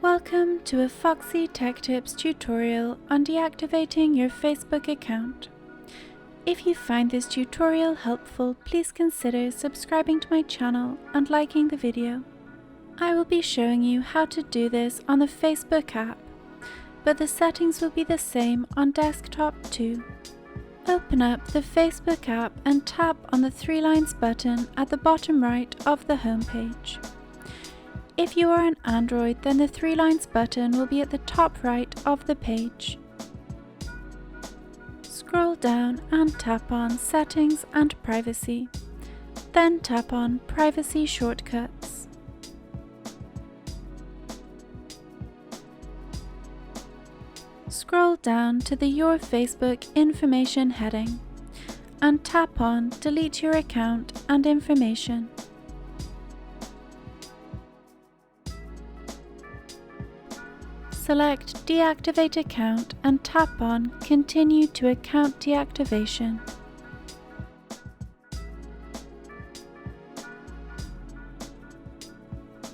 Welcome to a Foxy Tech Tips tutorial on deactivating your Facebook account. If you find this tutorial helpful, please consider subscribing to my channel and liking the video. I will be showing you how to do this on the Facebook app, but the settings will be the same on desktop too. Open up the Facebook app and tap on the three lines button at the bottom right of the home page. If you are on Android, then the three lines button will be at the top right of the page. Scroll down and tap on Settings and Privacy, then tap on Privacy Shortcuts. Scroll down to the Your Facebook Information heading and tap on Delete your account and information. Select Deactivate Account and tap on Continue to Account Deactivation.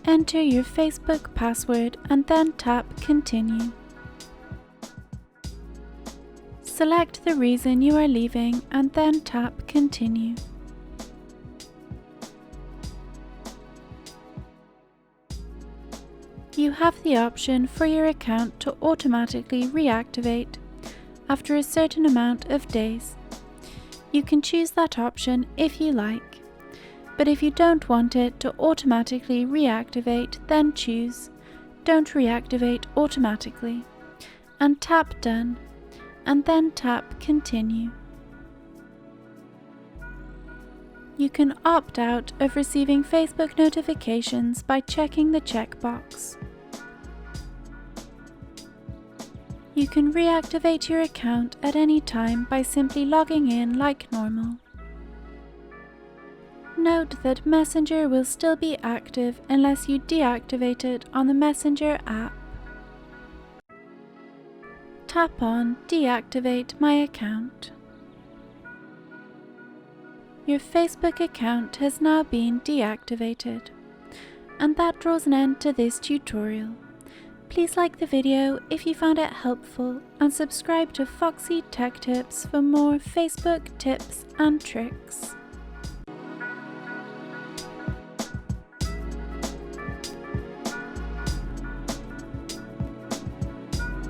Enter your Facebook password and then tap Continue. Select the reason you are leaving and then tap Continue. You have the option for your account to automatically reactivate after a certain amount of days. You can choose that option if you like, but if you don't want it to automatically reactivate, then choose Don't Reactivate Automatically and tap Done, and then tap Continue. You can opt out of receiving Facebook notifications by checking the checkbox. You can reactivate your account at any time by simply logging in like normal. Note that Messenger will still be active unless you deactivate it on the Messenger app. Tap on Deactivate My Account. Your Facebook account has now been deactivated, and that draws an end to this tutorial. Please like the video if you found it helpful and subscribe to Foxy Tech Tips for more Facebook tips and tricks.